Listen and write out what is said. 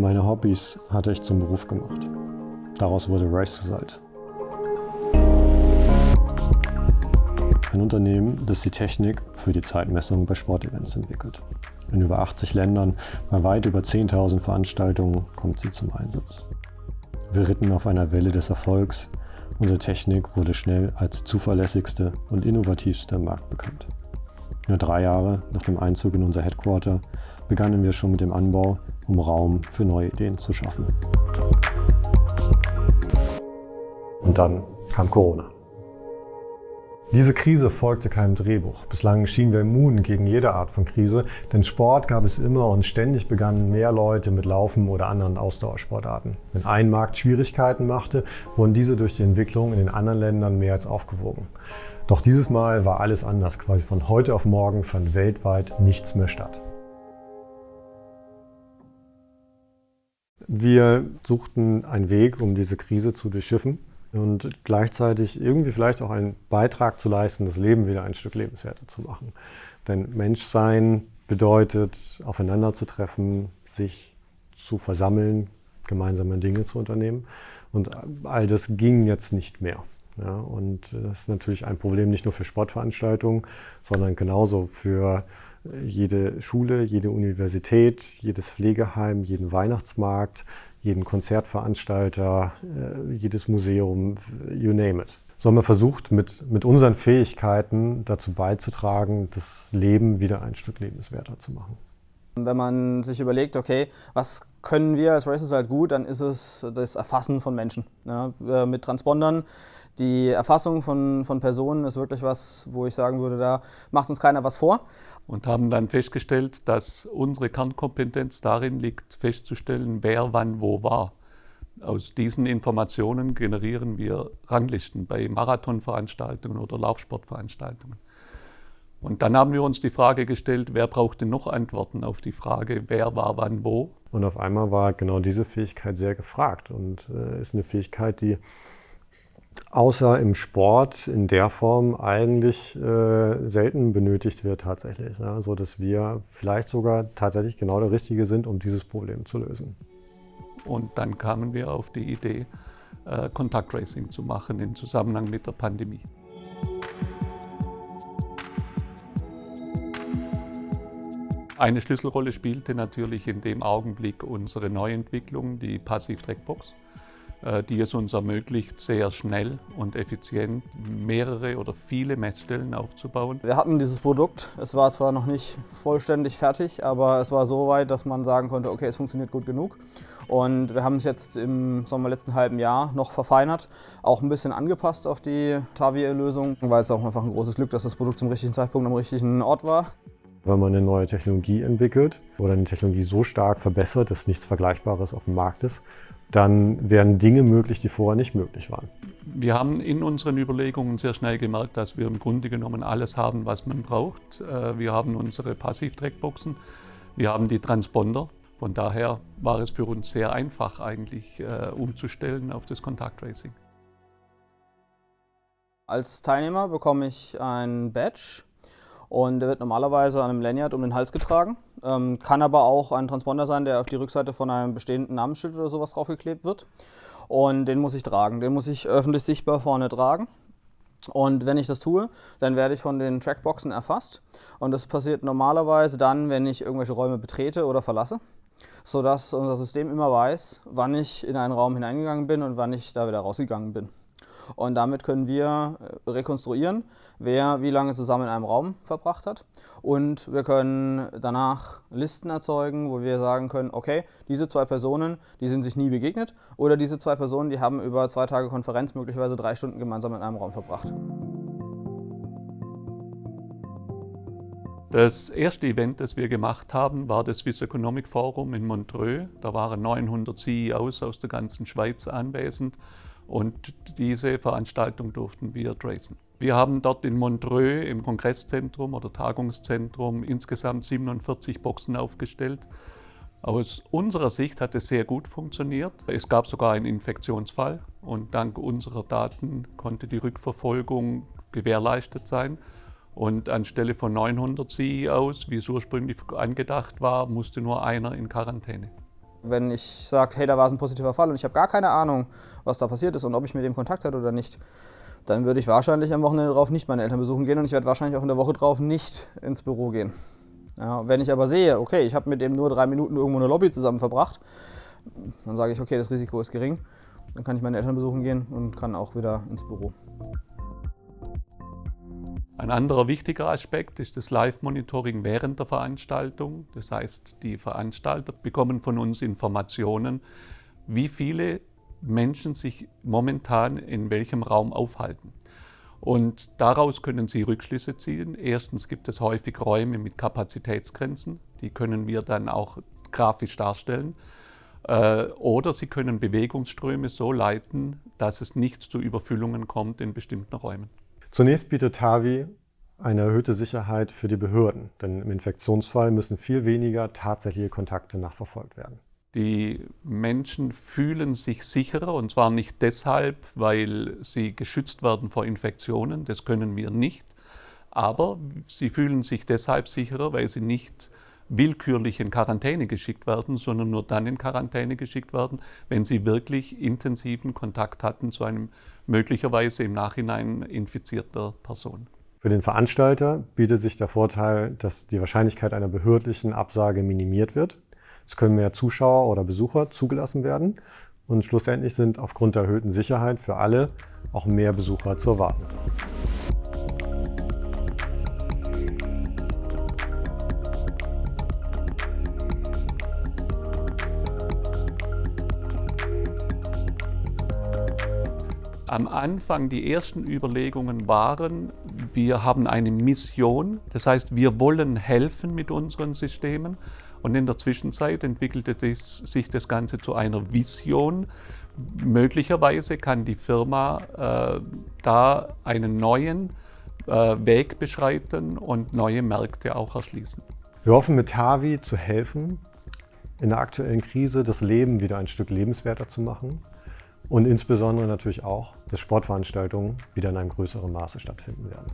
Meine Hobbys hatte ich zum Beruf gemacht. Daraus wurde Race to Sight. Ein Unternehmen, das die Technik für die Zeitmessung bei Sportevents entwickelt. In über 80 Ländern, bei weit über 10.000 Veranstaltungen kommt sie zum Einsatz. Wir ritten auf einer Welle des Erfolgs. Unsere Technik wurde schnell als zuverlässigste und innovativste am Markt bekannt. Nur 3 Jahre nach dem Einzug in unser Headquarter begannen wir schon mit dem Anbau, um Raum für neue Ideen zu schaffen. Und dann kam Corona. Diese Krise folgte keinem Drehbuch. Bislang schienen wir immun gegen jede Art von Krise, denn Sport gab es immer und ständig begannen mehr Leute mit Laufen oder anderen Ausdauersportarten. Wenn ein Markt Schwierigkeiten machte, wurden diese durch die Entwicklung in den anderen Ländern mehr als aufgewogen. Doch dieses Mal war alles anders. Quasi von heute auf morgen fand weltweit nichts mehr statt. Wir suchten einen Weg, um diese Krise zu durchschiffen und gleichzeitig irgendwie vielleicht auch einen Beitrag zu leisten, das Leben wieder ein Stück lebenswerter zu machen. Denn Menschsein bedeutet, aufeinander zu treffen, sich zu versammeln, gemeinsame Dinge zu unternehmen. Und all das ging jetzt nicht mehr. Ja, und das ist natürlich ein Problem nicht nur für Sportveranstaltungen, sondern genauso für jede Schule, jede Universität, jedes Pflegeheim, jeden Weihnachtsmarkt, jeden Konzertveranstalter, jedes Museum, you name it. So haben wir versucht, mit unseren Fähigkeiten dazu beizutragen, das Leben wieder ein Stück lebenswerter zu machen. Wenn man sich überlegt, okay, was können wir als Race to Sight gut, dann ist es das Erfassen von Menschen. Ja, mit Transpondern. Die Erfassung von Personen ist wirklich was, wo ich sagen würde, da macht uns keiner was vor. Und haben dann festgestellt, dass unsere Kernkompetenz darin liegt, festzustellen, wer wann wo war. Aus diesen Informationen generieren wir Ranglisten bei Marathonveranstaltungen oder Laufsportveranstaltungen. Und dann haben wir uns die Frage gestellt, wer braucht denn noch Antworten auf die Frage, wer war wann wo? Und auf einmal war genau diese Fähigkeit sehr gefragt und ist eine Fähigkeit, die außer im Sport in der Form eigentlich selten benötigt wird tatsächlich. Ja, so dass wir vielleicht sogar tatsächlich genau der Richtige sind, um dieses Problem zu lösen. Und dann kamen wir auf die Idee, Kontakttracing zu machen im Zusammenhang mit der Pandemie. Eine Schlüsselrolle spielte natürlich in dem Augenblick unsere Neuentwicklung, die Passiv-Trackbox, die es uns ermöglicht, sehr schnell und effizient mehrere oder viele Messstellen aufzubauen. Wir hatten dieses Produkt, es war zwar noch nicht vollständig fertig, aber es war so weit, dass man sagen konnte, okay, es funktioniert gut genug. Und wir haben es jetzt im letzten halben Jahr noch verfeinert, auch ein bisschen angepasst auf die Tavier-Lösung, weil es auch einfach ein großes Glück, dass das Produkt zum richtigen Zeitpunkt am richtigen Ort war. Wenn man eine neue Technologie entwickelt oder eine Technologie so stark verbessert, dass nichts Vergleichbares auf dem Markt ist, dann werden Dinge möglich, die vorher nicht möglich waren. Wir haben in unseren Überlegungen sehr schnell gemerkt, dass wir im Grunde genommen alles haben, was man braucht. Wir haben unsere Passiv-Trackboxen, wir haben die Transponder. Von daher war es für uns sehr einfach eigentlich umzustellen auf das Kontakttracing. Als Teilnehmer bekomme ich ein Badge. Und der wird normalerweise an einem Lanyard um den Hals getragen, kann aber auch ein Transponder sein, der auf die Rückseite von einem bestehenden Namensschild oder sowas draufgeklebt wird. Und den muss ich tragen, den muss ich öffentlich sichtbar vorne tragen. Und wenn ich das tue, dann werde ich von den Trackboxen erfasst. Und das passiert normalerweise dann, wenn ich irgendwelche Räume betrete oder verlasse, sodass unser System immer weiß, wann ich in einen Raum hineingegangen bin und wann ich da wieder rausgegangen bin. Und damit können wir rekonstruieren, wer wie lange zusammen in einem Raum verbracht hat. Und wir können danach Listen erzeugen, wo wir sagen können, okay, diese 2 Personen, die sind sich nie begegnet. Oder diese 2 Personen, die haben über 2 Tage Konferenz möglicherweise 3 Stunden gemeinsam in einem Raum verbracht. Das erste Event, das wir gemacht haben, war das Swiss Economic Forum in Montreux. Da waren 900 CEOs aus der ganzen Schweiz anwesend. Und diese Veranstaltung durften wir tracen. Wir haben dort in Montreux im Kongresszentrum oder Tagungszentrum insgesamt 47 Boxen aufgestellt. Aus unserer Sicht hat es sehr gut funktioniert. Es gab sogar einen Infektionsfall und dank unserer Daten konnte die Rückverfolgung gewährleistet sein. Und anstelle von 900 CEOs, wie es ursprünglich angedacht war, musste nur einer in Quarantäne. Wenn ich sage, hey, da war es ein positiver Fall und ich habe gar keine Ahnung, was da passiert ist und ob ich mit dem Kontakt hatte oder nicht, dann würde ich wahrscheinlich am Wochenende drauf nicht meine Eltern besuchen gehen und ich werde wahrscheinlich auch in der Woche drauf nicht ins Büro gehen. Ja, wenn ich aber sehe, okay, ich habe mit dem nur 3 Minuten irgendwo eine Lobby zusammen verbracht, dann sage ich, okay, das Risiko ist gering, dann kann ich meine Eltern besuchen gehen und kann auch wieder ins Büro. Ein anderer wichtiger Aspekt ist das Live-Monitoring während der Veranstaltung. Das heißt, die Veranstalter bekommen von uns Informationen, wie viele Menschen sich momentan in welchem Raum aufhalten. Und daraus können sie Rückschlüsse ziehen. Erstens gibt es häufig Räume mit Kapazitätsgrenzen, die können wir dann auch grafisch darstellen. Oder sie können Bewegungsströme so leiten, dass es nicht zu Überfüllungen kommt in bestimmten Räumen. Zunächst bietet TAVI eine erhöhte Sicherheit für die Behörden, denn im Infektionsfall müssen viel weniger tatsächliche Kontakte nachverfolgt werden. Die Menschen fühlen sich sicherer, und zwar nicht deshalb, weil sie geschützt werden vor Infektionen, das können wir nicht, aber sie fühlen sich deshalb sicherer, weil sie nicht willkürlich in Quarantäne geschickt werden, sondern nur dann in Quarantäne geschickt werden, wenn sie wirklich intensiven Kontakt hatten zu einem möglicherweise im Nachhinein infizierter Person. Für den Veranstalter bietet sich der Vorteil, dass die Wahrscheinlichkeit einer behördlichen Absage minimiert wird. Es können mehr Zuschauer oder Besucher zugelassen werden und schlussendlich sind aufgrund der erhöhten Sicherheit für alle auch mehr Besucher zu erwarten. Am Anfang die ersten Überlegungen waren, wir haben eine Mission, das heißt, wir wollen helfen mit unseren Systemen. Und in der Zwischenzeit entwickelte sich das Ganze zu einer Vision. Möglicherweise kann die Firma da einen neuen Weg beschreiten und neue Märkte auch erschließen. Wir hoffen mit TAVI zu helfen, in der aktuellen Krise das Leben wieder ein Stück lebenswerter zu machen und insbesondere natürlich auch, dass Sportveranstaltungen wieder in einem größeren Maße stattfinden werden.